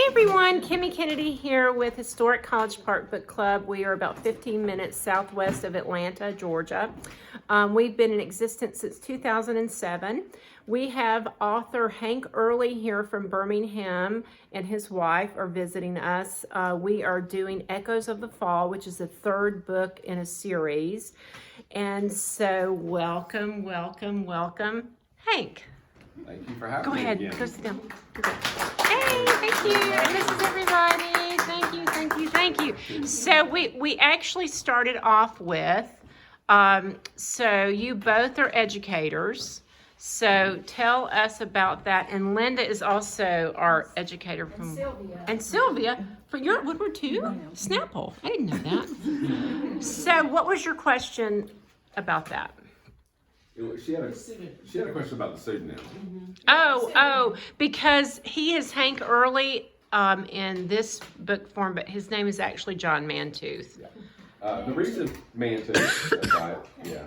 Everyone, Kimmy Kennedy here with Historic College Park Book Club. We are about 15 minutes southwest of Atlanta, Georgia. We've been in existence since 2007. We have author Hank Early here from Birmingham and his wife are visiting us. We are doing Echoes of the Fall, which is the third book in a series. And so welcome, Hank. Thank you for having me. Go ahead, again. go sit down. Hey, thank you. And this is everybody. Thank you. So we actually started off with, so you both are educators. So tell us about that. And Linda is also our educator from. And Sylvia. For your Woodward too? Snapple. I didn't know that. So what was your question about that? She had a question about the pseudonym. Oh, because he is Hank Early in this book form, but his name is actually John Mantooth. Yeah. The reason Mantooth, that's right, yeah.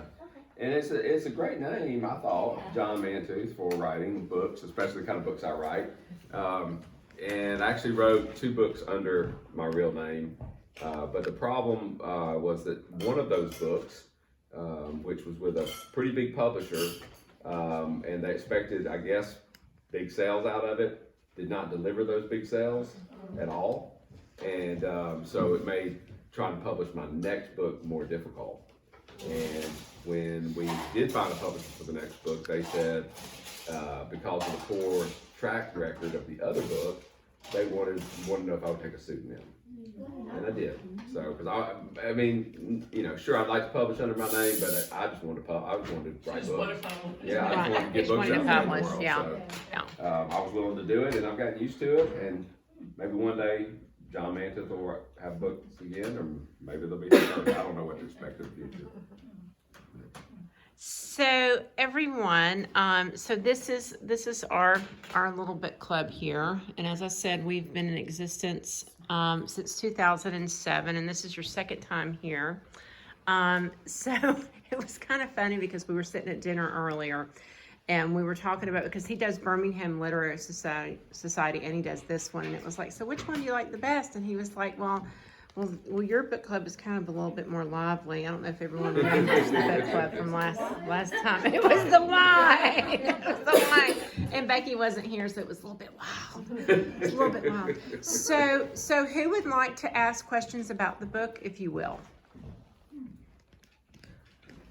And it's a great name, I thought, John Mantooth, for writing books, especially the kind of books I write. And I actually wrote 2 books under my real name, but the problem was that one of those books, which was with a pretty big publisher, and they expected, I guess, big sales out of it, did not deliver those big sales at all. And so it made trying to publish my next book more difficult. And when we did find a publisher for the next book, they said, because of the poor track record of the other book, they wanted to know if I would take a pseudonym. And I did. So, because I mean, you know, sure, I'd like to publish under my name, but I just wanted to write books. Yeah, I just wanted to get books out there in the world. So, I was willing to do it, and I've gotten used to it. And maybe one day, John Mantooth will have books again, or maybe they'll be. I don't know what to expect in the future. So everyone, so this is our little book club here, and as I said, we've been in existence since 2007, and this is your second time here. So it was kind of funny because we were sitting at dinner earlier, and we were talking about, because he does Birmingham Literary Society, and he does this one, and it was like, so which one do you like the best? And he was like, well, your book club is kind of a little bit more lively. I don't know if everyone remembers the book club from last time. It was the wine. And Becky wasn't here, so it was a little bit wild. So who would like to ask questions about the book, if you will?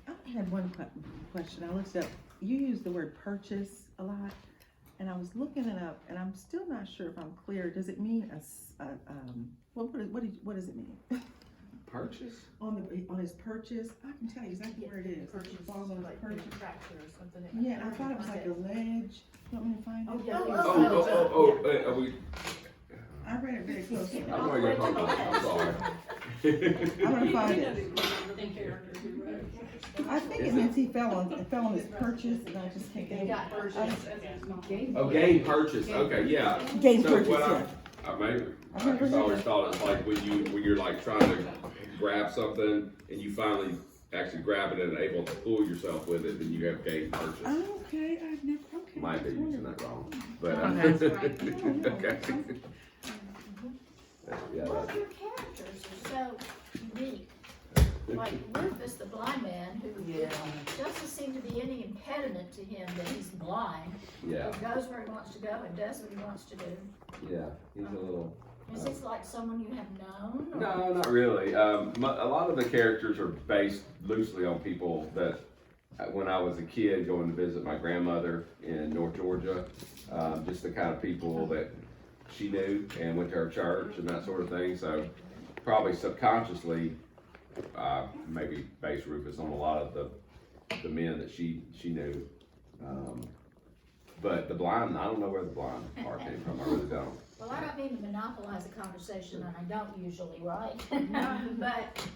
I had one question. I looked up. You use the word purchase a lot, and I was looking it up, and I'm still not sure if I'm clear. Does it mean what does it mean? Purchase? On his purchase, I can tell you exactly where it is. Purchase, falls on like purchase. tractor or something. Yeah, I thought it was like a ledge. You want me to find it? I read it very closely. I know what you're talking about. I'm sorry. I'm gonna find it. I think it means he fell on his purchase, and I just can't get it. Gain purchase. Okay, yeah. Gain So purchase, what yeah. I just always thought it was like when you're like trying to grab something and you finally actually grab it and able to pull yourself with it, then you have gain purchase. Okay, I've never. Okay. Might be using that wrong, but okay. Yeah. Well, your characters are so unique. Like Rufus, the blind man, who doesn't seem to be any impediment to him that he's blind. Yeah. He goes where he wants to go and does what he wants to do. Yeah, he's a little. Is this like someone you have known? Or? No, not really. A lot of the characters are based loosely on people that, when I was a kid, going to visit my grandmother in North Georgia, just the kind of people that she knew and went to her church and that sort of thing. So probably subconsciously, maybe based Rufus on a lot of the men that she knew. But the blind, I don't know where the blind part came from. I really don't. Well, I don't mean to monopolize a conversation, and I don't usually, right?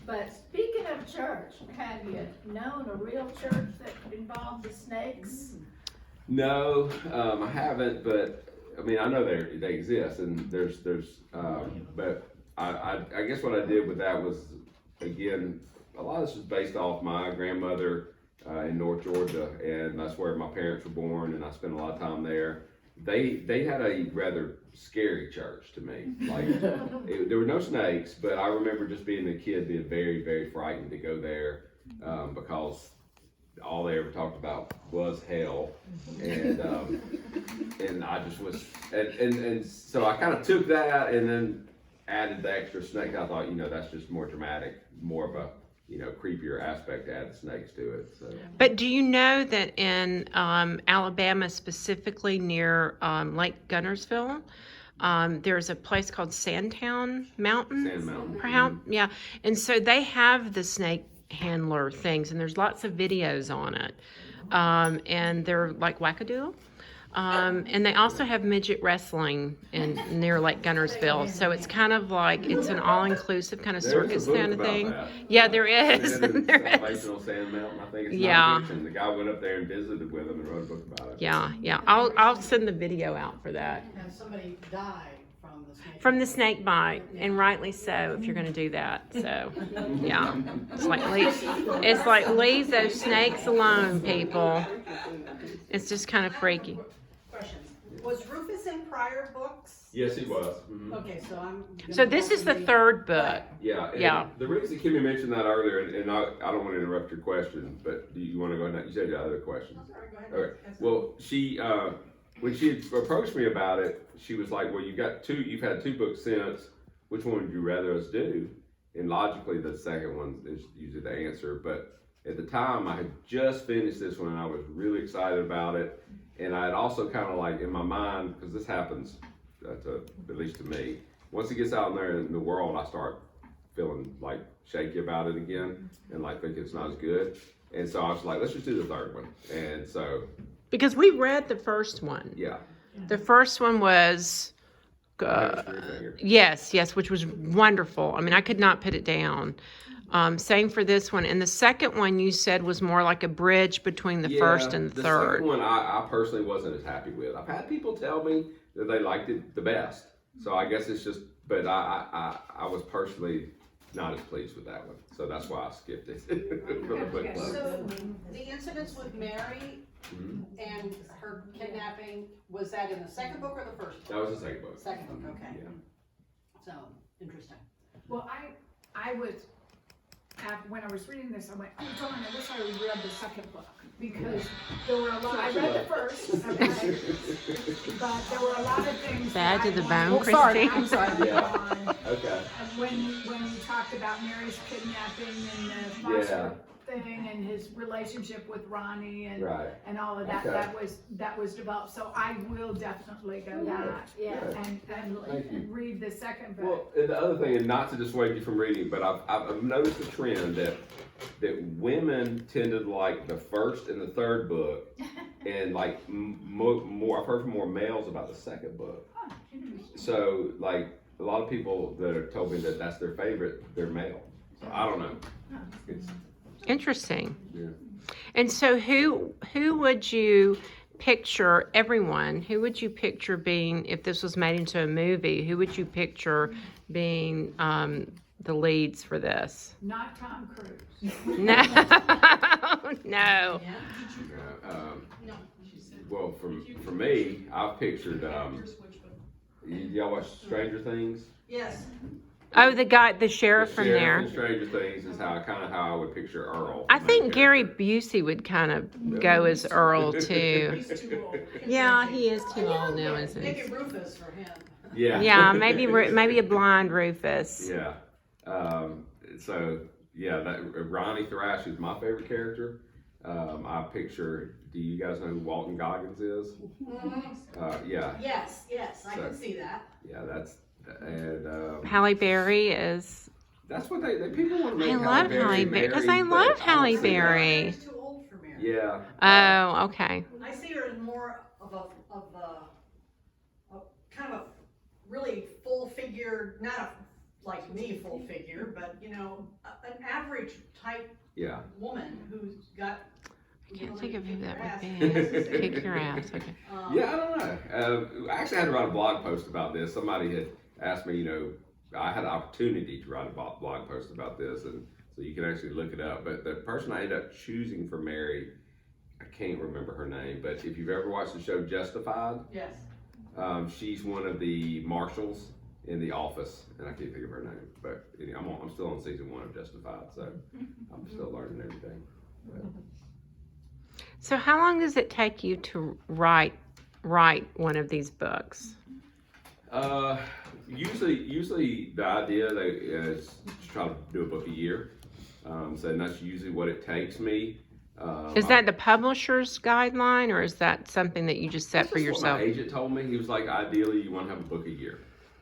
but speaking of church, have you known a real church that involved the snakes? No, I haven't, but I mean, I know they exist, and there's but I guess what I did with that was, again, a lot of this is based off my grandmother in North Georgia, and that's where my parents were born, and I spent a lot of time there. they had a rather scary church to me. Like there were no snakes, but I remember just being a kid being very, very frightened to go there because all they ever talked about was hell, and I just was, and so I kind of took that and then added the extra snake. I thought, that's just more dramatic, more of a creepier aspect to add the snakes to it. So. But do you know that in Alabama, specifically near Lake Gunnersville, there's a place called Sand Mountain, perhaps? Yeah. And so they have the snake handler things, and there's lots of videos on it. And they're like wackadoodle. And they also have midget wrestling near Lake Gunnersville. So it's kind of like, it's an all-inclusive kind of circus kind of thing. That. Yeah, there is. There is. is. On Sand Mountain, I think it's Yeah. nonfiction. The guy went up there and visited with him and wrote a book about it. Yeah. I'll send the video out for that. And somebody died from the snake. From the snake bite, and rightly so if you're going to do that. So, yeah, it's like leave those snakes alone, people. It's just kind of freaky. Questions. Was Rufus in prior books? Yes, he was. Mm-hmm. Okay, so I'm. So this is the third book. Yeah. And Yeah. The reason Kimmy mentioned that earlier, and I don't want to interrupt your question, but do you want to go ahead? You said your other question. Sorry, go ahead. Okay. Well, she when she approached me about it, she was like, "Well, you've had 2 books since. Which one would you rather us do?" And logically, the second one is usually the answer. But at the time, I had just finished this one, and I was really excited about it. And I had also kind of like in my mind, because this happens, at least to me, once it gets out there in the world, I start feeling like shaky about it again, and like thinking it's not as good. And so I was like, let's just do the third one. And so. Because we read the first one. Yeah. The first one was, yes, which was wonderful. I mean, I could not put it down. Same for this one. And the second one you said was more like a bridge between the first and the third. The second one I personally wasn't as happy with. I've had people tell me that they liked it the best. So I guess it's just, but I was personally not as pleased with that one. So that's why I skipped it from the book club. So the incidents with Mary and her kidnapping, was that in the second book or the first book? That was the second book. Second book, okay. Yeah. So, interesting. Well, I was, when I was reading this, I went, oh darn, I wish I had read the second book, because there were a lot, I read the first, okay, but there were a lot of things. Bad that to the I bone, wanted- sorry, Christine. I'm sorry. Yeah. Okay. And when you talked about Mary's kidnapping and the foster thing and his relationship with Ronnie and Right. and all of that, Okay. that was developed. So I will definitely go back Yeah. and Thank you. read the second book. Well, and the other thing, and not to dissuade you from reading, but I've noticed a trend that women tend to like the first and the third book, and like more. I've heard from more males about the second book. Oh, interesting. So like a lot of people that have told me that that's their favorite, they're male. So I don't know. It's, Interesting. yeah. And so who would you picture, everyone, who would you picture being, if this was made into a movie, who would you picture being the leads for this? Not Tom Cruise. No, no. Well, for me, I've pictured. Y'all watch Stranger Things? Yes. Oh, the sheriff from Sheriff there. in Stranger Things is how I would picture Earl. I think Gary Busey would kind of go as Earl too. He's too old. Yeah, he is too old now, isn't he? Maybe Rufus for him. Yeah. Yeah, maybe a blind Rufus. Yeah. So yeah, that Ronnie Thrash is my favorite character. I picture. Do you guys know who Walton Goggins is? Yeah. Yes, I So- can see that. Yeah, that's and Halle Berry is. that's what they people want to make. I love Halle Berry because I love Halle Berry. She's too old for Mary. Yeah. Oh, okay. I see her as more of a kind of a really full figure, not a, like me full figure, but an average type Yeah. woman who's got. I can't think of who that kick would her be. ass. Kick your ass. Okay. Yeah, I don't know. I actually had to write a blog post about this. Somebody had asked me, I had an opportunity to write a blog post about this, and so you can actually look it up. But the person I ended up choosing for Mary, I can't remember her name, but if you've ever watched the show Justified, Yes. She's one of the marshals in The Office, and I can't think of her name. But anyway, I'm still on season 1 of Justified, so I'm still learning everything. But, So how long does it take you to write one of these books? usually the idea is to try to do a book a year. So that's usually what it takes me. Is that the publisher's guideline, or is that something that you just set That's for just what yourself? my agent told me. He was like, ideally, you want to have a book a year.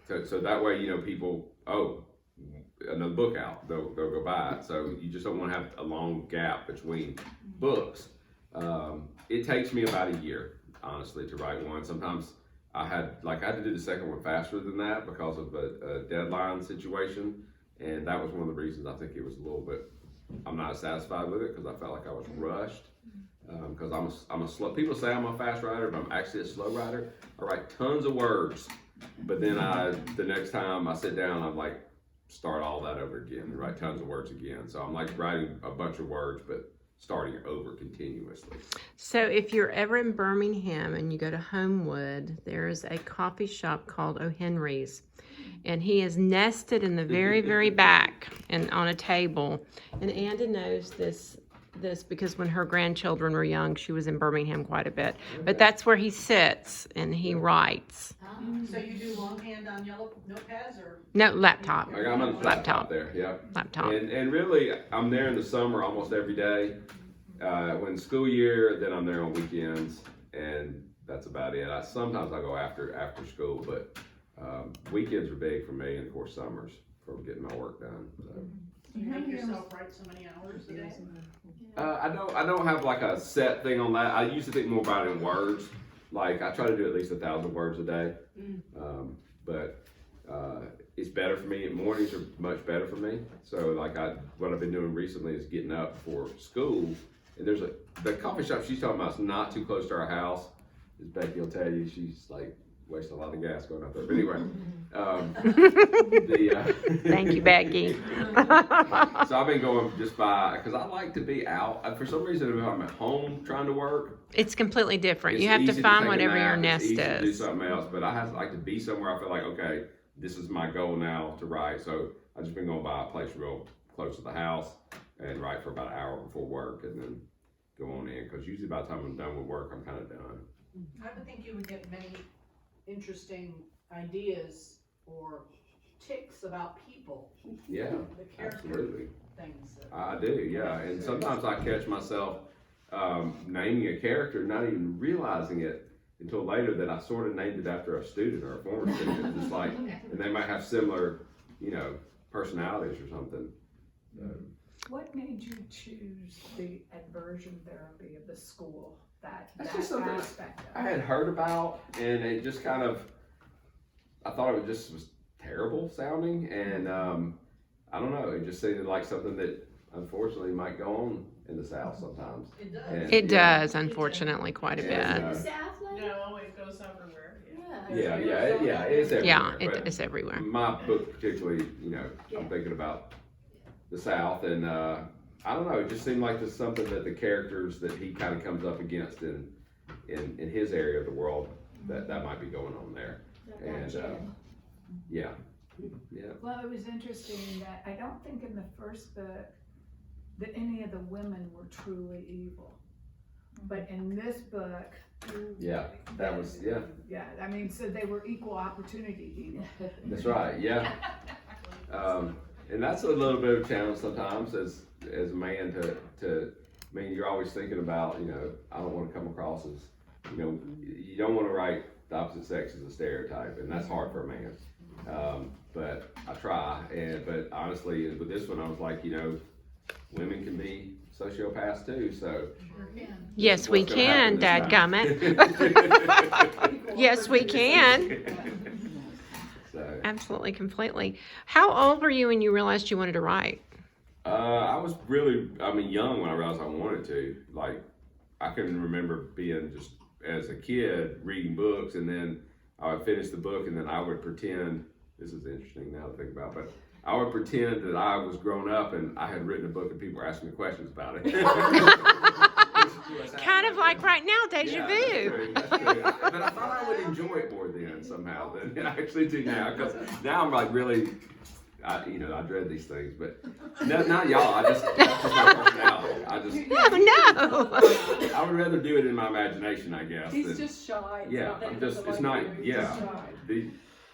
So that way, people, another book out, they'll go buy it. So you just don't want to have a long gap between books. It takes me about a year, honestly, to write one. Sometimes I had to do the second one faster than that because of a deadline situation. And that was one of the reasons I think it was a little bit, I'm not satisfied with it because I felt like I was rushed. Because I'm a slow, people say I'm a fast writer, but I'm actually a slow writer. I write tons of words, but then the next time I sit down, I'm like, start all that over again and write tons of words again. So I'm like writing a bunch of words, but starting over continuously. So if you're ever in Birmingham and you go to Homewood, there's a coffee shop called O'Henry's. And he is nested in the very, very back and on a table. And Anda knows this because when her grandchildren were young, she was in Birmingham quite a bit. But that's where he sits and he writes. So you do longhand on yellow notepads or? No, laptop. Like I'm on the laptop there, yeah. Laptop. And really, I'm there in the summer almost every day. When school year, then I'm there on weekends, and that's about it. Sometimes I go after school, but weekends are big for me, and of course summers for getting my work done. So. You make yourself write so many hours a day? I don't have like a set thing on that. I used to think more about it in words. Like I try to do at least 1,000 words a day. But it's better for me. Mornings are much better for me. So like what I've been doing recently is getting up for school. And there's the coffee shop she's talking about is not too close to our house. As Becky will tell you, she's like wasting a lot of gas going up there. But anyway, Thank you, Becky. So I've been going just because I like to be out. For some reason, if I'm at home trying to work, It's completely different. it's You have to easy find take a whatever your nap, nest it's easy to do is. something else. But I like to be somewhere I feel like, okay, this is my goal now to write. So I've just been going by a place real close to the house and write for about an hour before work and then go on in. Because usually by the time I'm done with work, I'm kind of done. I would think you would get many interesting ideas or tics about people. Yeah, The character absolutely. things. I do, yeah. And sometimes I catch myself naming a character, not even realizing it until later that I sort of named it after a student or a former student. Just like, and they might have similar, personalities or something. What made you choose the aversion therapy of the school? That's That just something aspect of I had heard about, and it just kind of, I thought it was terrible sounding, and I don't know, it just seemed like something that unfortunately might go on in the South sometimes. It does. And- It does, unfortunately, quite a And, bit. The South Lake? No, it goes everywhere. Yeah, it's everywhere. Yeah, but it's everywhere. my book particularly, I'm thinking about the South, and I don't know, it just seemed like there's something that the characters that he kind of comes up against in his area of the world that might be going on there. And yeah. Well, it was interesting that I don't think in the first book that any of the women were truly evil. But in this book. Yeah, that was, yeah. Yeah, I mean, so they were equal opportunity evil. That's right, yeah. And that's a little bit of a challenge sometimes as a man to you're always thinking about, I don't want to come across as, you don't want to write the opposite sex as a stereotype, and that's hard for a man. But I try, but honestly, with this one, I was like, women can be sociopaths too, so. Yes, we What's gonna happen can, this time? dadgummit. Yes, we can. So, Absolutely, completely. How old were you when you realized you wanted to write? I was really, young when I realized I wanted to. Like, I can remember being just, as a kid, reading books, and then I would finish the book, and then I would pretend, this is interesting now to think about, but I would pretend that I was grown up and I had written a book and people were asking me questions about it. Kind of like right now, deja Yeah, vu. That's true. But I thought I would enjoy it more then. somehow than I actually do now. Because now I'm like really, I dread these things, but no, not y'all. That's just my personality. No. I would rather do it in my imagination, I guess. He's just shy. Yeah, it's Like not, you. He's yeah. just shy.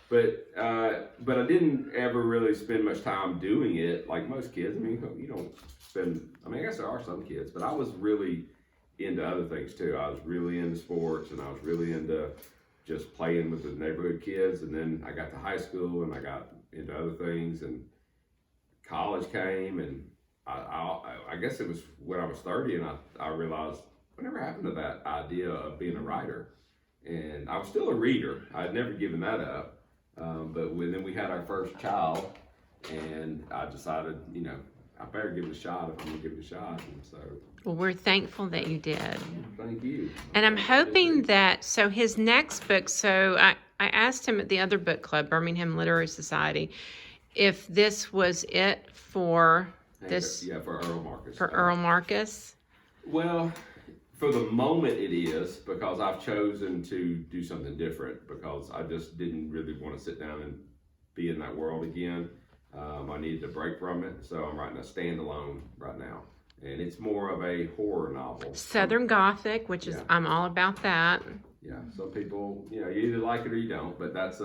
But I didn't ever really spend much time doing it like most kids. I mean, you don't spend, I guess there are some kids, but I was really into other things too. I was really into sports, and I was really into just playing with the neighborhood kids. And then I got to high school and I got into other things, and college came, and I guess it was when I was 30, and I realized whatever happened to that idea of being a writer. And I was still a reader. I had never given that up. But then we had our first child, and I decided, I better give it a shot if I'm gonna give it a shot. And so, Well, we're thankful that you did. thank you. And I'm hoping that, so his next book, so I asked him at the other book club, Birmingham Literary Society, if this was it for this, Yeah, for Earl Marcus. for Earl Marcus. Well, for the moment it is, because I've chosen to do something different, because I just didn't really want to sit down and be in that world again. I needed a break from it, so I'm writing a standalone right now. And it's more of a horror novel. Southern Gothic, which is, Yeah. I'm all about that. Yeah, some people, you either like it or you don't, but that's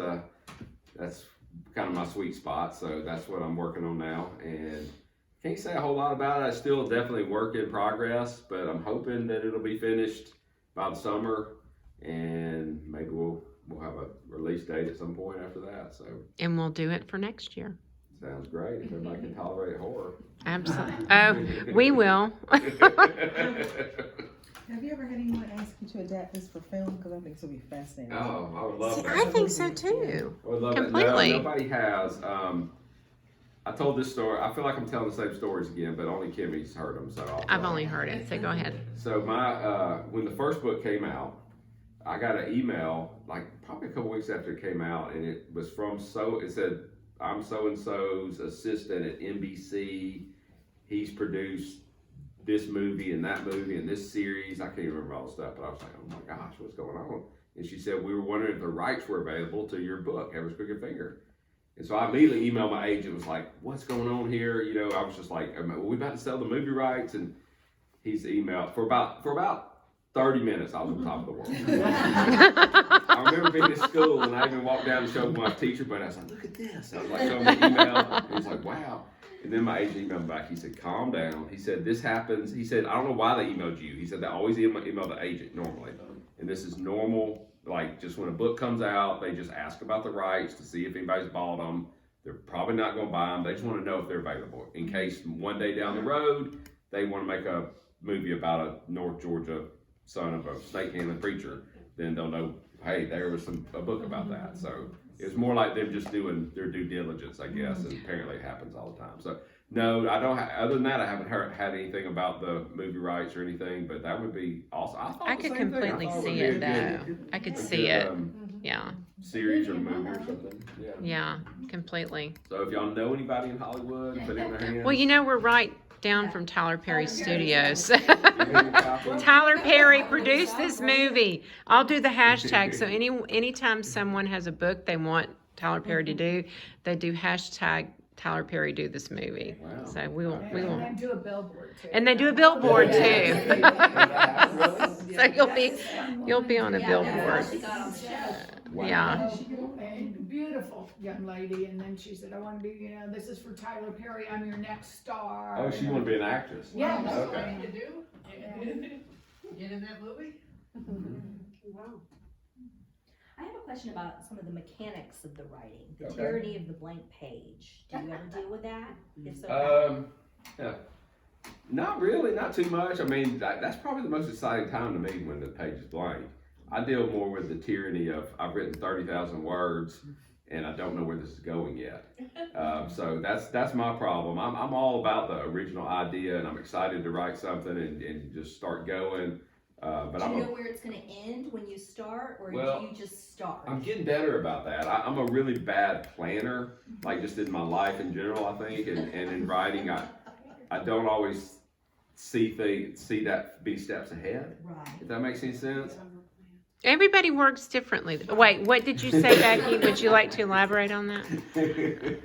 kind of my sweet spot, so that's what I'm working on now. And can't say a whole lot about it. It's still definitely work in progress, but I'm hoping that it'll be finished by the summer, and maybe we'll have a release date at some point after that. So And we'll do it for next year. sounds great if everybody can tolerate horror. Absolutely. Oh, we will. Have you ever had anyone ask you to adapt this for film? Because I think this will be fascinating. Oh, I would love See, that. I think so too. I would love it. Completely. No, nobody has. I told this story. I feel like I'm telling the same stories again, but only Kimmy's heard them. So I've only heard it, so go ahead. So when the first book came out, I got an email like probably a couple weeks after it came out, and it was from it said, "I'm so and so's assistant at NBC. He's produced this movie and that movie and this series." I can't even remember all the stuff, but I was like, "Oh my gosh, what's going on?" And she said, "We were wondering if the rights were available to your book, Ever's Crooked Finger." And so I immediately emailed my agent, was like, "What's going on here?" I was just like, "Are we about to sell the movie rights?" And he's emailed for about 30 minutes. I was on top of the world. I remember being at school, and I even walked down and showed my teacher, but I was like, "Look at this." I was like, showing the email. And he's like, "Wow." And then my agent emailed me back. He said, "Calm down." He said, "This happens." He said, "I don't know why they emailed you." He said, "They always email the agent normally. And this is normal. Like, just when a book comes out, they just ask about the rights to see if anybody's bought them. They're probably not going to buy them. They just want to know if they're available. In case one day down the road, they want to make a movie about a North Georgia son of a snake handling preacher, then they'll know, hey, there was a book about that." So it's more like them just doing their due diligence, I guess, and apparently it happens all the time. So no, I don't. Other than that, I haven't had anything about the movie rights or anything. But that would be awesome. I could completely see it though. I could see it. Yeah. Series or movie or something. Yeah. Yeah, completely. So if y'all know anybody in Hollywood, put it in their hands. Well, we're right down from Tyler Perry Studios. Give me a copy. Tyler Perry produced this movie. I'll do the hashtag. So anytime someone has a book they want Tyler Perry to do, they do hashtag Tyler Perry do this movie. Wow. So we will. And then do a billboard too. And they do a billboard too. Really? So you'll be on a billboard. Yeah. And beautiful young lady, and then she said, "I want to be, this is for Tyler Perry. I'm your next star." Oh, she want to be an actress. Yeah. Okay. to do? Get in that movie? Wow. I have a question about some of the mechanics of the writing, the Okay. tyranny of the blank page. Do you ever deal with that? If so, Yeah. Not really, not too much. I mean, that's probably the most exciting time to me when the page is blank. I deal more with the tyranny of I've written 30,000 words and I don't know where this is going yet. So that's my problem. I'm all about the original idea, and I'm excited to write something and just start going. But do you know where it's going to end when you start, or Well, do you just start? I'm getting better about that. I'm a really bad planner, like just in my life in general, I think, and in writing, I don't always see that be steps ahead, Right. if that makes any sense. Everybody works differently. Wait, what did you say, Becky? Would you like to elaborate on that?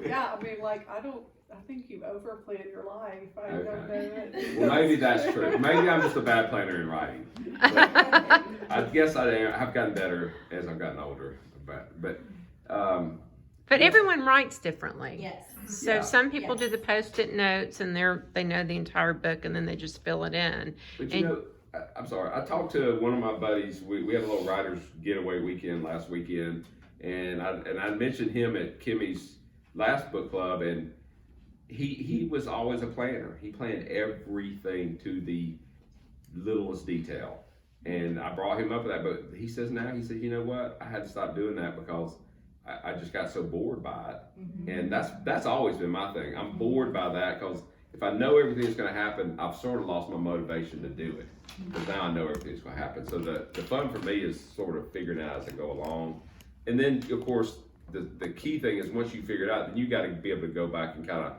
Yeah, I mean, like, I think you overplan your life. I don't know it. Well, maybe that's true. Maybe I'm just a bad planner in writing. But I guess I've gotten better as I've gotten older. But Everyone writes differently. Yes. So Yeah. some people Yes. do the post-it notes and they know the entire book and then they just fill it in. But And- you know, I'm sorry. I talked to one of my buddies. We had a little writers getaway weekend last weekend, and I mentioned him at Kimmy's last book club, and he was always a planner. He planned everything to the littlest detail, and I brought him up with that. But he says now, he said, you know what? I had to stop doing that because I just got so bored by it, and that's always been my thing. I'm bored by that because if I know everything's going to happen, I've sort of lost my motivation to do it. Because now I know everything's going to happen. So the fun for me is sort of figuring it out as I go along. And then, of course, the key thing is once you figure it out, then you got to be able to go back and kind of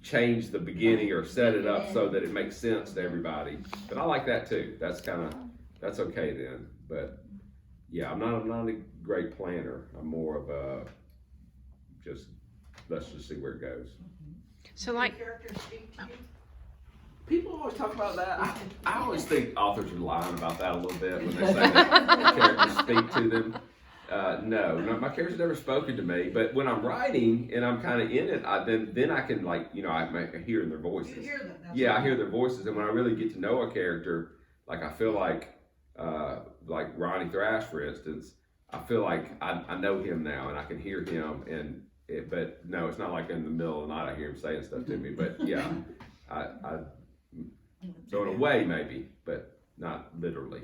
change the beginning or set it up so that it makes sense to everybody. But I like that too. That's okay then. But yeah, I'm not a great planner. I'm more of a let's just see where it goes. So like, Characters speak to you? People always talk about that. I always think authors are lying about that a little bit when they say that characters speak to them. No, my characters never spoken to me. But when I'm writing and I'm kind of in it, then I can I hear their voices. You hear them. That's Yeah, what I hear their voices, and when I really get to know a character, like I feel like Ronnie Thrash, for instance, I feel like I know him now, and I can hear him. But no, it's not like in the middle of the night I hear him saying stuff to me. But yeah, so in a way maybe, but not literally.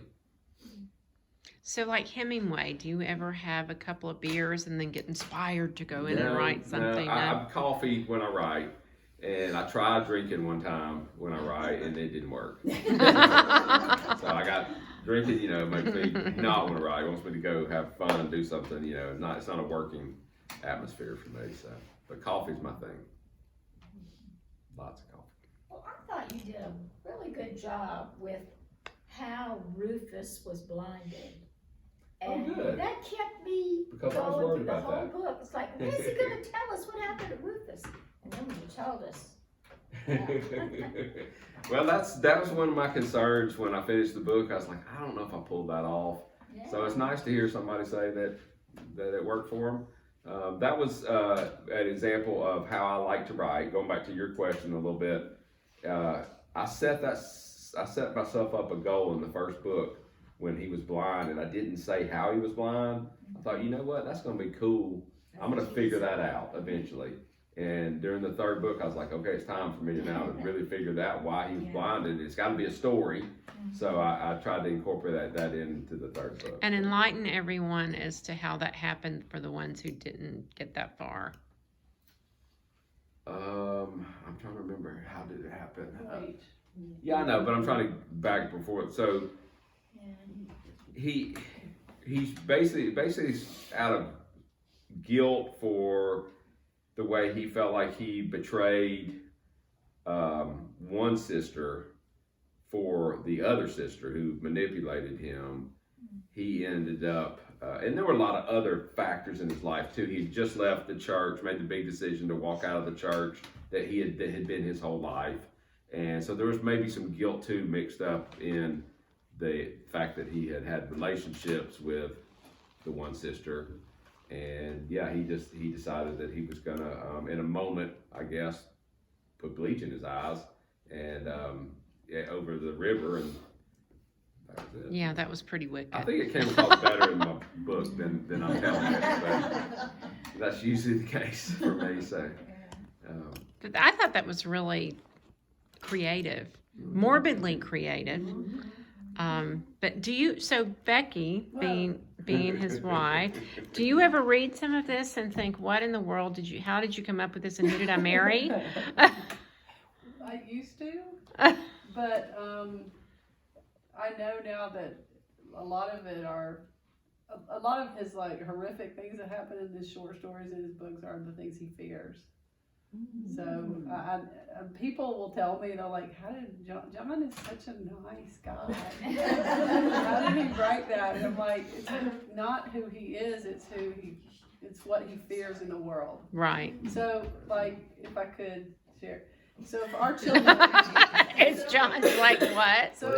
so like Hemingway, do you ever have a couple of beers and then get inspired to go in and write something? No, I'm coffee when I write, and I tried drinking one time when I write, and it didn't work. So I got drinking, makes me not want to write. It wants me to go have fun and do something, it's not a working atmosphere for me. So, but coffee's my thing. Lots of coffee. Well, I thought you did a really good job with how Rufus was blinded. Oh, And good. that kept me Because I was going worried through the about whole that. book. It's like, when is he gonna tell us what happened to Rufus? And then when you told us, Well, that was one of my concerns when I finished the book. I was like, I don't know if I pulled that off. yeah. So it's nice to hear somebody say that it worked for them. That was an example of how I like to write. Going back to your question a little bit, I set myself up a goal in the first book when he was blind, and I didn't say how he was blind. I thought, you know what, that's going to be cool. I'm going to figure that out eventually. And during the third book, I was like, okay, it's time for me to now really figure out why he was blinded. It's got to be a story. So I tried to incorporate that into the third book. And enlighten everyone as to how that happened for the ones who didn't get that far. I'm trying to remember, how did it happen? Wait. Yeah, I know, but I'm trying to back before. So he's basically out of guilt for the way he felt like he betrayed one sister for the other sister who manipulated him. He ended up, and there were a lot of other factors in his life too. He just left the church, made the big decision to walk out of the church that had been his whole life. And so there was maybe some guilt too mixed up in the fact that he had relationships with the one sister. And yeah, he decided that he was gonna, in a moment, I guess, put bleach in his eyes and over the river, and that was it. Yeah, that was pretty wicked. I think it came across better in my book than I'm telling it, but that's usually the case for me. So, But I thought that was really creative, morbidly creative. But so Becky, being his wife, do you ever read some of this and think, what in the world how did you come up with this, and who did I marry? I used to, but I know now that a lot of his like horrific things that happen in his short stories and his books are the things he fears. So, people will tell me, they're like, how did John is such a nice guy. How did he write that? And I'm like, it's not who he is, it's what he fears in the world. Right. So, like, if I could share, so if our children, It's John's like, what? so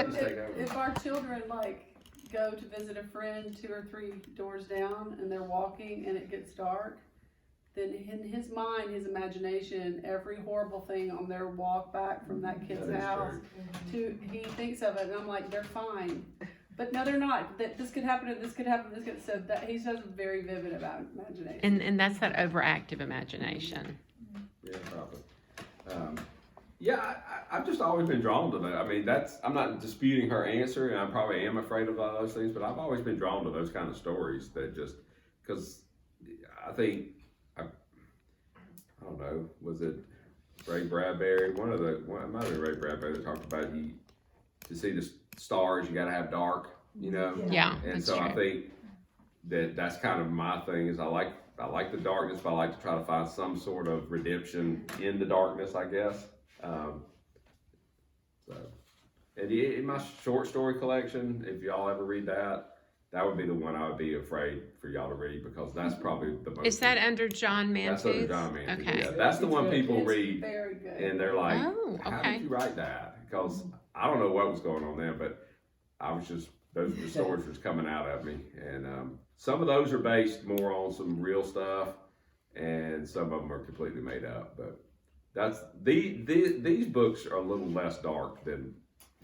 if our children like go to visit a friend 2 or 3 doors down and they're walking and it gets dark, then in his mind, his imagination, every horrible thing on their walk back from that kid's That is house, he thinks of it, and I'm like, they're fine. But no, they're not. That this could happen, and this could happen, this could, so that he has a very vivid imagination. And that's that overactive imagination. Yeah, probably. Yeah, I've just always been drawn to that. I mean, I'm not disputing her answer, and I probably am afraid of all those things, but I've always been drawn to those kind of stories that just, because I think, I don't know, was it Ray Bradbury? It might have been Ray Bradbury that talked about to see the stars, you gotta have dark, you know? Yeah, And that's so true. I think that's kind of my thing is I like the darkness, but I like to try to find some sort of redemption in the darkness, I guess. And in my short story collection, if y'all ever read that would be the one I would be afraid for y'all to read, because that's probably the most. Is that under John That's under Mantooth? John Mantooth. Okay. Yeah, that's the one people It's read, very good. and they're like, Oh, "How okay. did you write that?" Because I don't know what was going on there, but I was just those were the stories was coming out of me, and some of those are based more on some real stuff, and some of them are completely made up. But these books are a little less dark than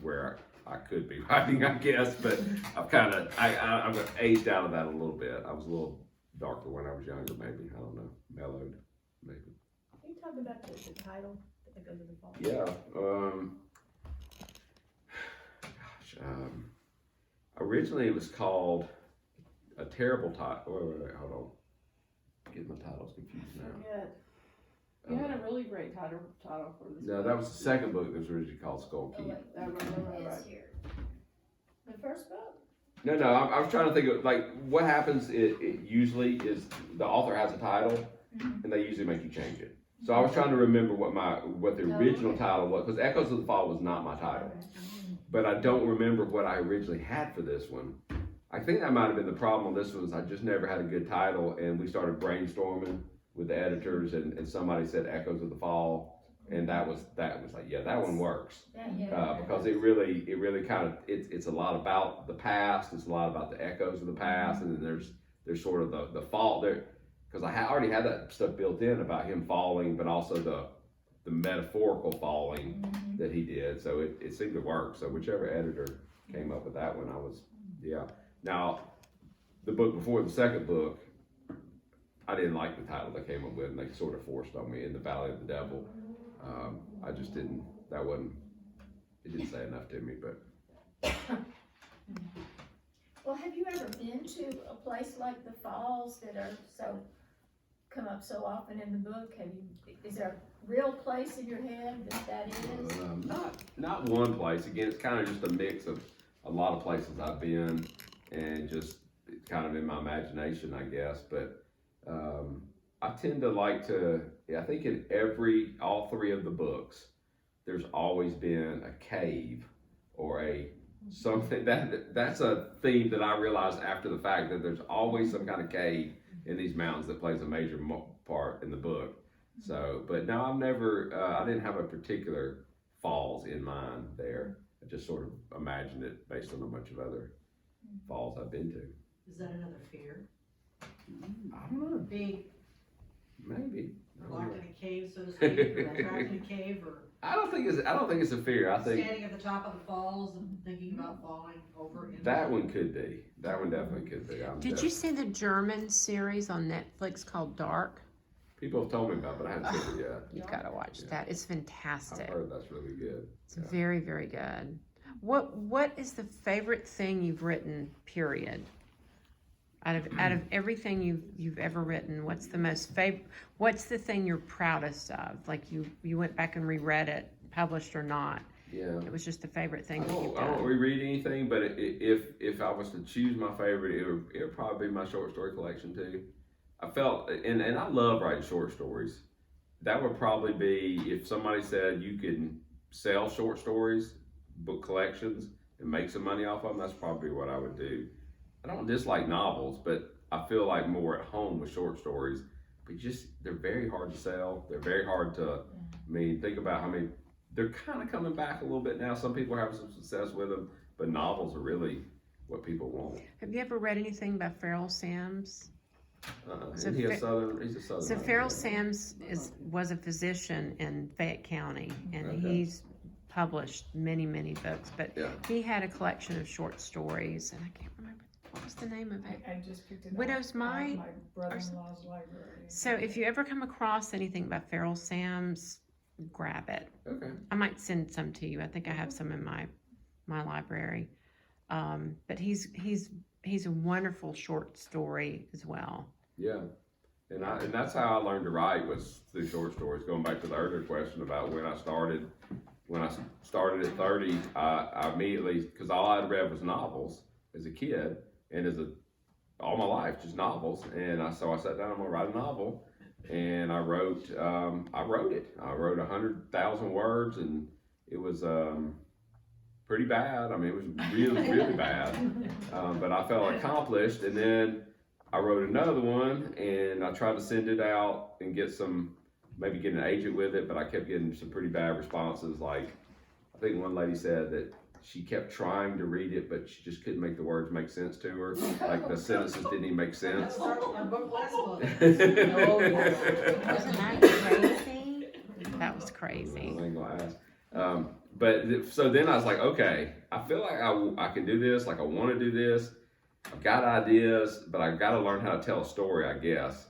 where I could be writing, I guess. But I've aged out of that a little bit. I was a little darker when I was younger, maybe. I don't know, mellowed, maybe. Can you talk about the title that goes with the fall? Yeah. Originally it was called A Terrible Title. Wait, hold on. I'm getting my titles confused now. You had a really great title for this. No, that was the second book that was originally called Skull Keep. Right. It's here. The first book? No, I was trying to think of, like, what happens, it usually is the author has a title, and they usually make you change it. So I was trying to remember what the original title was, because Echoes of the Fall was not my title. But I don't remember what I originally had for this one. I think that might have been the problem on this one, is I just never had a good title, and we started brainstorming with the editors, and somebody said Echoes of the Fall, and that was like, yeah, that one works. Because it really kind of, it's a lot about the past, it's a lot about the echoes of the past, and then there's sort of the fall there, because I already had that stuff built in about him falling, but also the metaphorical falling that he did, so it seemed to work. So whichever editor came up with that one, yeah. Now, the book before the second book, I didn't like the title they came up with, and they sort of forced on me, In the Valley of the Devil. I just didn't, it didn't say enough to me, but. Well, have you ever been to a place like the Falls that come up so often in the book? Is there a real place in your head that is? Not one place. Again, it's kind of just a mix of a lot of places I've been, and just kind of in my imagination, I guess. But I tend to I think in all 3 of the books, there's always been a cave or something that's a theme that I realized after the fact, that there's always some kind of cave in these mountains that plays a major part in the book. So, but no, I didn't have a particular falls in mind there. I just sort of imagined it based on a bunch of other falls I've been to. Is that another fear? I don't know. Being Maybe. I don't locked know. in a cave, so to speak, or trapped in a cave, or I don't think it's a fear. I think standing at the top of the falls and thinking about falling over into that one could be. That one definitely could be. Did you see the German series on Netflix called Dark? People have told me about it, but I haven't seen it yet. You've got to watch that. It's fantastic. I've heard that's really good. It's very, very good. What is the favorite thing you've written, period? Out of everything you've ever written, what's the thing you're proudest of? Like you went back and reread it, published or not. Yeah. It was just the favorite thing I that you've don't done. reread anything, but if I was to choose my favorite, it would probably be my short story collection too. I felt, and I love writing short stories, that would probably be if somebody said you can sell short stories, book collections, and make some money off of them. That's probably what I would do. I don't dislike novels, but I feel like more at home with short stories. But they're very hard to sell. They're very hard to. I mean, think about how many. They're kind of coming back a little bit now. Some people are having some success with them, but novels are really what people want. Have you ever read anything by Farrell Sams? So He's a southern. So Farrell Sams was a physician in Fayette County, and Okay. he's published many books. But Yeah. he had a collection of short stories, and I can't remember what was the name of it. I just picked it up. Widow's out of Mite? My brother-in-law's library. So if you ever come across anything by Farrell Sams, grab it. Okay. I might send some to you. I think I have some in my library. But he's a wonderful short story as well. Yeah. And that's how I learned to write was through short stories. Going back to the earlier question about when I started. When I started at 30, I immediately, because all I'd read was novels as a kid, and all my life, just novels. And so I sat down, I'm gonna write a novel, and I wrote it. I wrote 100,000 words, and it was pretty bad. I mean, it was really bad. But I felt accomplished, and then I wrote another one, and I tried to send it out and maybe get an agent with it, but I kept getting some pretty bad responses. Like, I think one lady said that she kept trying to read it, but she just couldn't make the words make sense to her. Like, the sentences didn't even make sense. Start my book last month. Wasn't that crazy? That was crazy. I ain't gonna ask. So then I was like, okay, I feel like I can do this. Like, I want to do this. I've got ideas, but I've got to learn how to tell a story, I guess.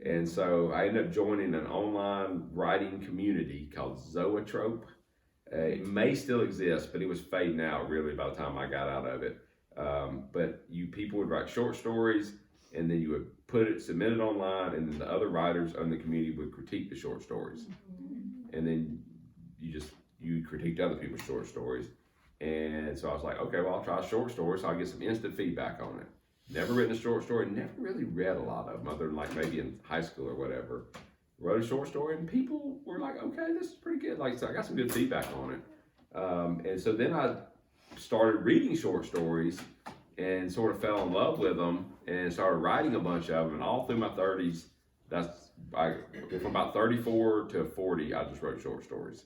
And so I ended up joining an online writing community called Zoetrope. It may still exist, but it was fading out really by the time I got out of it. But people would write short stories, and then you would submit it online, and then the other writers in the community would critique the short stories. And then you critiqued other people's short stories. And so I was like, okay, well, I'll try short stories, so I'll get some instant feedback on it. Never written a short story, never really read a lot of them, other than like maybe in high school or whatever. Wrote a short story, and people were like, okay, this is pretty good. Like, so I got some good feedback on it. And so then I started reading short stories and sort of fell in love with them and started writing a bunch of them. And all through my 30s, from about 34 to 40, I just wrote short stories.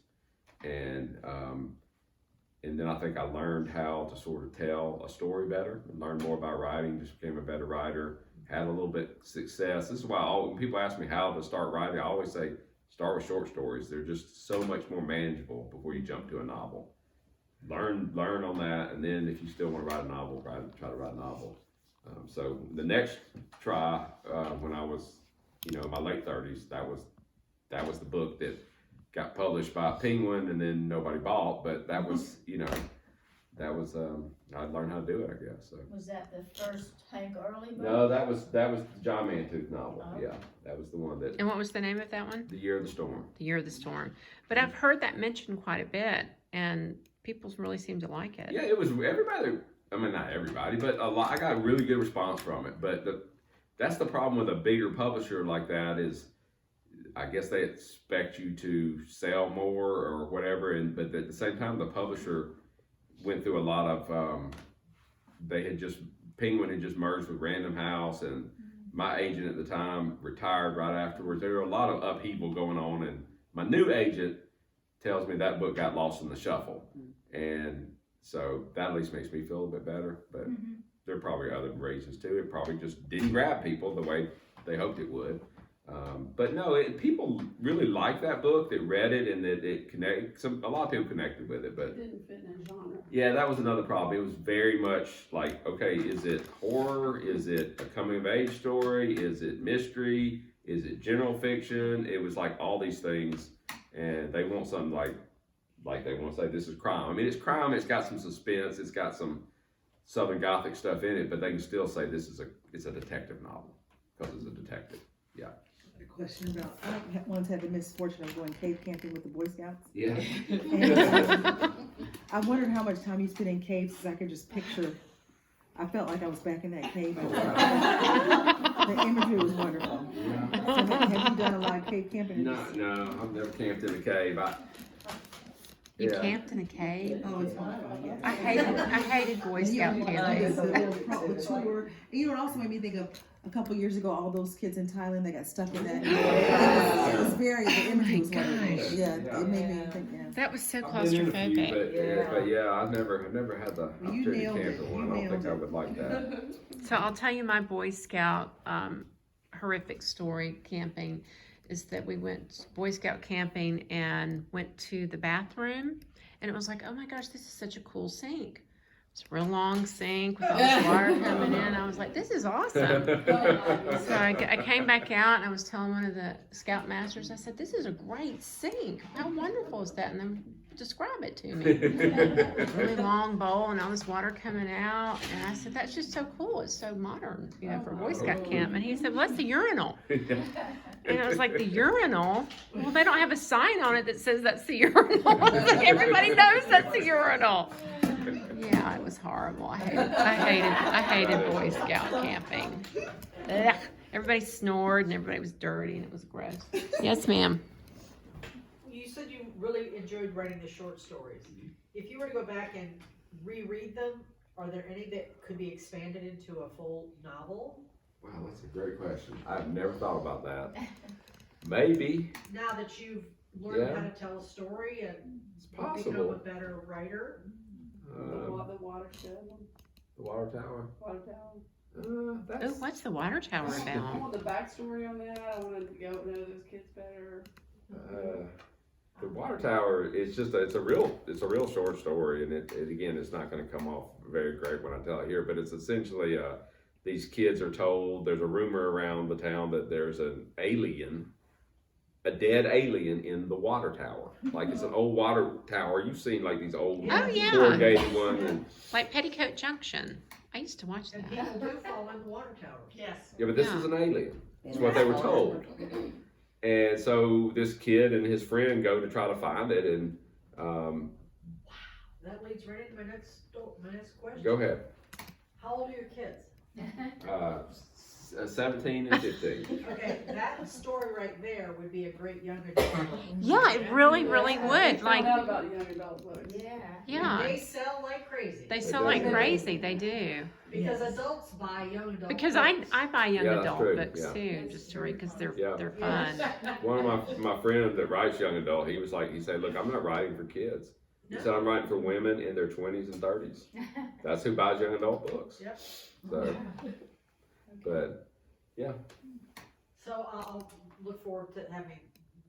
And then I think I learned how to sort of tell a story better, and learned more about writing, just became a better writer, had a little bit of success. This is why when people ask me how to start writing, I always say, start with short stories. They're just so much more manageable before you jump to a novel. Learn on that, and then if you still want to write a novel, try to write a novel. So the next try, when I was, in my late 30s, that was the book that got published by Penguin, and then nobody bought, but that was, I learned how to do it, I guess. So. Was that the first Hank Early book? No, that was John Mantooth novel. Oh. Yeah, that was the one that. And what was the name of that one? The Year of the Storm. The Year of the Storm. But I've heard that mentioned quite a bit, and people really seem to like it. Yeah, it was everybody. I mean, not everybody, but a lot. I got a really good response from it. But that's the problem with a bigger publisher like that is, I guess they expect you to sell more or whatever, but at the same time, the publisher went through a lot of. Penguin had just merged with Random House, and my agent at the time retired right afterwards. There were a lot of upheaval going on, and my new agent tells me that book got lost in the shuffle, and so that at least makes me feel a bit better. But there are probably other reasons too. It probably just didn't grab people the way they hoped it would. But no, people really liked that book, that read it, and that it connected. A lot of people connected with it, but It didn't fit in a genre. yeah, that was another problem. It was very much like, okay, is it horror? Is it a coming of age story? Is it mystery? Is it general fiction? It was like all these things, and they want something like they want to say this is crime. I mean, it's crime. It's got some suspense. It's got some Southern Gothic stuff in it, but they can still say it's a detective novel because it's a detective. Yeah. A question about, I once had the misfortune of going cave camping with the Boy Scouts. Yeah. And I wondered how much time you spent in caves, because I could just picture, I felt like I was back in that cave. The imagery was wonderful. Yeah. So have you done a lot of cave camping? No, I've never camped in a cave. You Yeah. camped in a cave? Oh, it's wonderful, yes. I hated Boy Scout The camping. tour. And you know, it also made me think of a couple years ago, all those kids in Thailand that got stuck in that. Yeah. It was very, the imagery was gosh. wonderful. Yeah, Yeah. it made me think, yeah. That was so I've been in a few, claustrophobic. but yeah, I've never had the You opportunity to nailed camp it. in You one. I don't nailed think I it. would like that. So I'll tell you my Boy Scout horrific story camping is that we went Boy Scout camping and went to the bathroom, and it was like, oh my gosh, this is such a cool sink. It's a real long sink with all this water coming in. I was like, this is awesome. So I came back out and I was telling one of the scout masters, I said, this is a great sink. How wonderful is that? And then describe it to me. Really long bowl and all this water coming out. And I said, that's just so cool. It's so modern, you know, for Boy Scout camp. And he said, well, that's the urinal. And I was like, the urinal? Well, they don't have a sign on it that says that's the urinal. I was like, everybody knows that's the urinal. Yeah, it was horrible. I hated Boy Scout camping. Ugh. Everybody snored and everybody was dirty and it was gross. Yes, ma'am. You said you really enjoyed writing the short stories. If you were to go back and reread them, are there any that could be expanded into a full novel? Wow, that's a great question. I've never thought about that. Maybe. Now that you've learned Yeah. how to tell a story and It's become a possible. better writer? The watershed one, The water tower. water tower. Oh, That's what's the water tower I about? want the backstory on that, I wanted to go know those kids better. the water tower. It's just it's a real short story, and it again, it's not going to come off very great when I tell it here. But it's essentially these kids are told there's a rumor around the town that there's an alien. A dead alien in the water tower. Like it's an old water tower. You've seen like these old Oh, yeah. corrugated ones. And, Like Petticoat Junction. I used to watch And that. people do fall in the water towers. Yes. yeah, but this is an alien. That's what they were told. And so this kid and his friend go to try to find it. And That leads right into my next question. go ahead. How old are your kids? 17 and 15. Okay, that story right there would be a great young adult book. Yeah, it really, really I would. found Like, out about young adult books. Yeah. yeah, They sell like crazy. they sell like crazy. They do. Because adults buy young adult Because books. I buy young Yeah, that's adult true, books yeah. too, just to read because they're Yeah. fun. One of my friends that writes young adult, he said, look, I'm not writing for kids. He said, I'm writing for women in their 20s and 30s. That's who buys young adult books. Yep. So, but yeah. So I'll look forward to having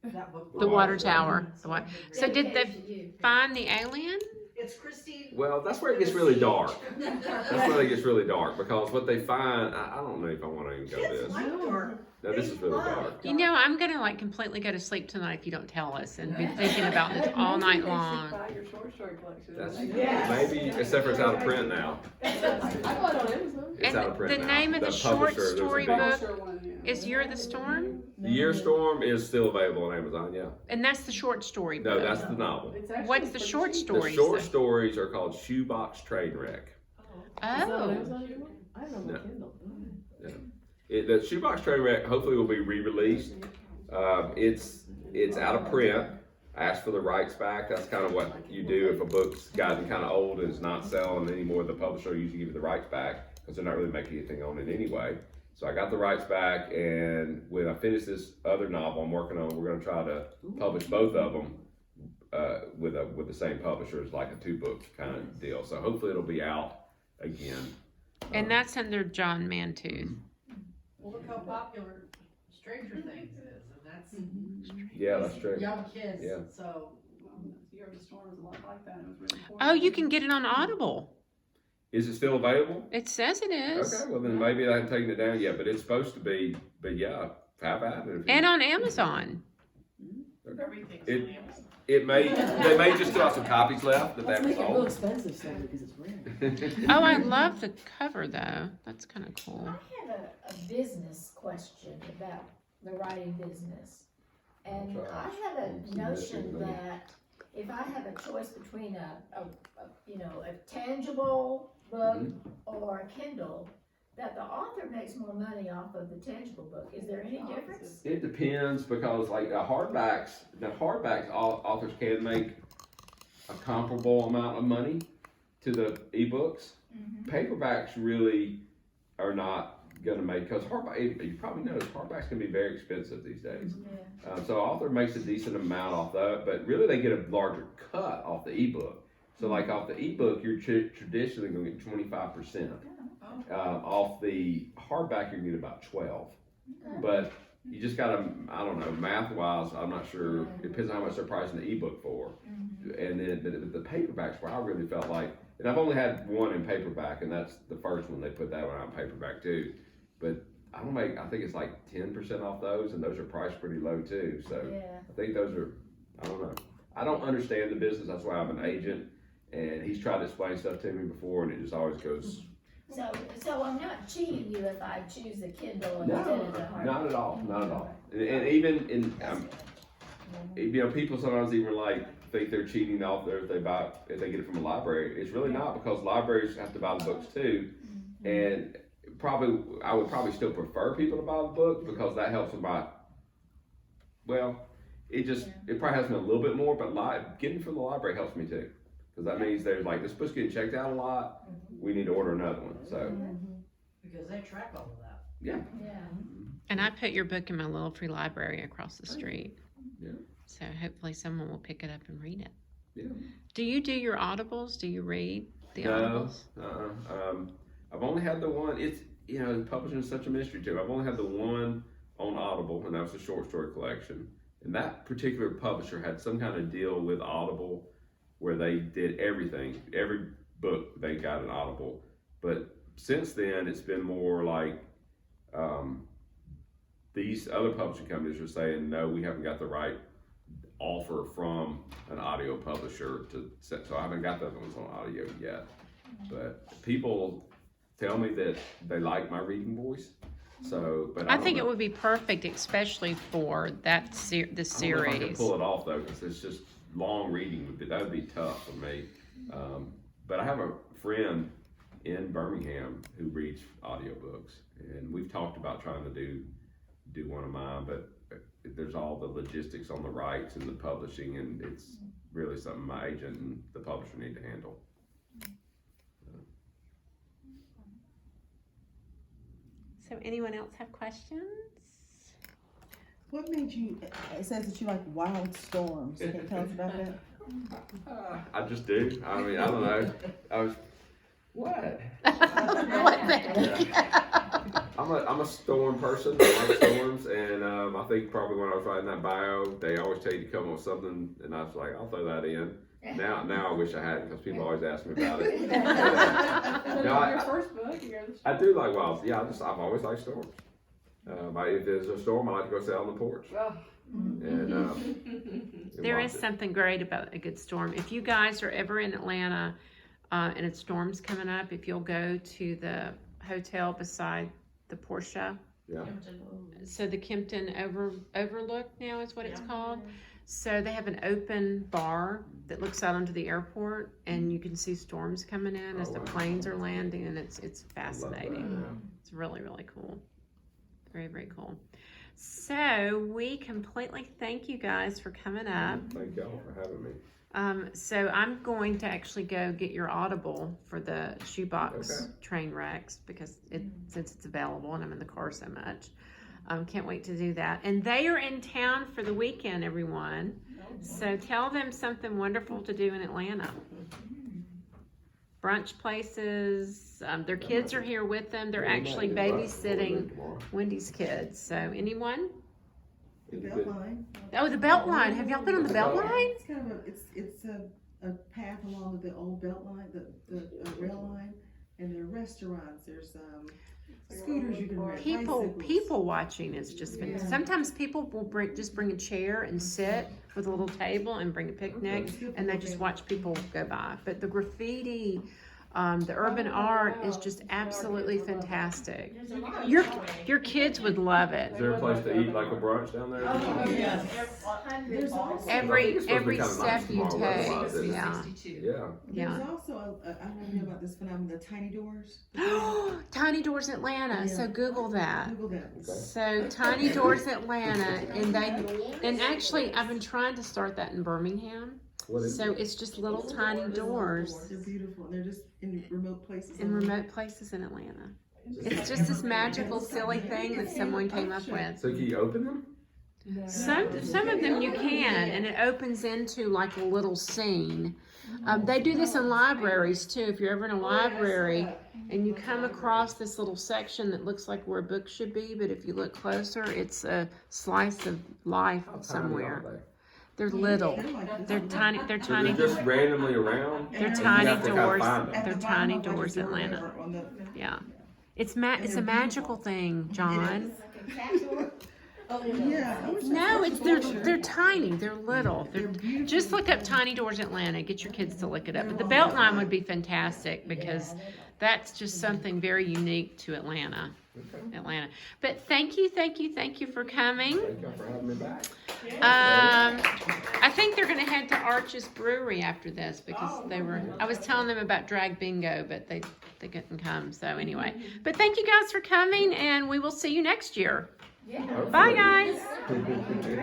that book. The water tower. The wa- So did they Dedicated to you. find the alien? It's Christine. Well, that's where it gets really dark. That's where it gets really dark because what they find, I don't know if I want to even go Kids this. like dark. No, this They is really love dark. You know, I'm gonna like completely go to sleep tonight if you don't tell us and be thinking about this all night They should long. buy your short story collection. That's Yes. maybe, except for it's out of print now. I bought it on Amazon. It's out of And print the now. name of the short publisher, there's a story big- book Publisher one, yeah. is You're the Storm? Year Storm is still available on Amazon, yeah. And that's the short story No, book. that's the novel. It's actually What's the pretty short cheap. The stories? short though? stories are called Shoebox Train Wreck. Is that on Oh, Amazon, you want? I don't No. know Kindle. The Shoebox Train Wreck hopefully will be re-released. It's out of print. Ask for the rights back. That's kind of what you do if a book's gotten kind of old and it's not selling anymore. The publisher will usually give you the rights back because they're not really making anything on it anyway. So I got the rights back, and when I finish this other novel I'm working on, we're going to try to publish both of them with the same publishers, like a 2-book kind of deal. So hopefully it'll be out again. and that's under John Mantooth. Well, look how popular Stranger Things is, and that's Yeah, that's true. young kids, Yeah. so. Year of the Storm was a lot like that. It was really important. Oh, you can get it on Audible. Is it still available? It says it is. Okay, well then maybe I haven't taken it down yet, but it's supposed to be. But yeah, have at it. And on Amazon. Everything's It- on Amazon. It may they may just still have some copies left that they Let's haven't make it real sold. expensive so because it's rare. Oh, I love the cover though. That's kind of cool. I have a business question about the writing business. And I had a notion that if I have a choice between a tangible book or a Kindle, that the author makes more money off of the tangible book. Is there any difference? It depends, because like authors can make a comparable amount of money to the ebooks. Paperbacks really are not gonna make, because you probably notice hardbacks can be very expensive these days. So author makes a decent amount off that, but really they get a larger cut off the ebook. So like off the ebook, you're traditionally gonna get 25%. Off the hardback, you're gonna get about 12. But you just gotta, I don't know, math-wise, I'm not sure. It depends on how much they're pricing the ebook for. And then the paperbacks, where I really felt like, and I've only had one in paperback, and that's the first one. They put that one out in paperback too. But I think it's like 10% off those, and those are priced pretty low too. So I think those are, I don't know. I don't understand the business. That's why I'm an agent, and he's tried to explain stuff to me before, and it just always goes. So I'm not cheating you if I choose the Kindle instead of the hardback. Not at all, not at all. And even people sometimes even like think they're cheating the author if they get it from a library. It's really not, because libraries have to buy the books too, and I would probably still prefer people to buy the book, because that helps them buy. Well, it probably helps me a little bit more, but getting it from the library helps me too. Because that means there's like, this book's getting checked out a lot, we need to order another one, so. Because they track all of that. Yeah. And I put your book in my little free library across the street. Yeah. So hopefully someone will pick it up and read it. Yeah. Do you do your audibles? Do you read the No, audibles? I've only had the one, publishing is such a mystery too. I've only had the one on Audible, and that was a short story collection. And that particular publisher had some kind of deal with Audible where they did everything. Every book they got an Audible. But since then, it's been more like these other publishing companies are saying, no, we haven't got the right offer from an audio publisher so I haven't got those ones on audio yet. But people tell me that they like my reading voice. So, but I think it would be perfect, especially for that the I don't know if I series. can pull it off though, because it's just long reading. That would be tough for me. But I have a friend in Birmingham who reads audiobooks, and we've talked about trying to do one of mine, but there's all the logistics on the rights and the publishing, and it's really something my agent and the publisher need to handle. So anyone else have questions? What made you, it says that you like wild storms. Can you tell us about that? I just do. I mean, I don't know. What? I'm a storm person. I like storms, and I think probably when I was writing that bio, they always tell you to come up with something, and I was like, I'll throw that in. Now I wish I hadn't, because people always ask me about it. Your first book, I do like wild. Yeah, I've always liked storms. If there's a storm, I like to go sit on the porch. Well, And There is something great about a good storm. If you guys are ever in Atlanta and a storm's coming up, if you'll go to the hotel beside the Porsche. Yeah. So the Kempton Overlook now is what it's called. So they have an open bar that looks out onto the airport, and you can see storms coming in as the planes are landing, and it's fascinating. It's really, really cool. Very, very cool. So we completely thank you guys for coming up. Thank y'all for having me. So I'm going to actually go get your Audible for the Shoebox train wrecks, because since it's available and I'm in the car so much. Can't wait to do that. And they are in town for the weekend, everyone. So tell them something wonderful to do in Atlanta. Brunch places. Their kids are here with them. They're actually babysitting Wendy's kids. So anyone? The Beltline. Oh, the Beltline. Have y'all been on the Beltline? It's kind of it's a path along the old Beltline, the rail line, and there are restaurants. There's scooters you can rent. People watching is just been. Sometimes people will bring a chair and sit with a little table and bring a picnic, and they just watch people go by. But the graffiti The urban art is just absolutely fantastic. There's a lot. Your kids would love it. Is there a place to eat like a brunch down there? Oh, yes. There's also- Every It's supposed to be kinda step nice you tomorrow take, weather-wise, isn't it? yeah. Yeah. Yeah. There's also, I don't know if you know about this phenomenon, the tiny doors. Tiny Doors Atlanta, so Google that. Google that. Okay. So Tiny Doors Atlanta, and actually I've been trying to start that in Birmingham. What is So it? it's just little tiny doors They're beautiful, and they're just in remote places. in remote places in Atlanta. It's just this magical, silly thing that someone came up with. So can you open them? Some of them you can, and it opens into like a little scene. They do this in libraries too. If you're ever in a library and you come across this little section that looks like where a book should be, but if you look closer, it's a slice of life How tiny somewhere. are They're little. They're tiny. They're they? So tiny. they're just randomly around? They're and you tiny have to kinda doors. find them. At the They're bottom Tiny of like a Doors door Atlanta. or on the- Yeah. It's a magical thing, John. Yeah. I wish No, that's it's possible. they're tiny. They're little. They're beautiful. Just look up Tiny Doors Atlanta. Get your kids to look it up. But the Beltline would be fantastic because that's just something very unique to Atlanta. Okay. Atlanta. But thank you for coming. Thank y'all for having me back. I think they're gonna head to Arch's Brewery after this because I was telling them about Drag Bingo, but they couldn't come. So anyway, but thank you guys for coming, and we will see you next year. Yeah. Bye guys. Hopefully.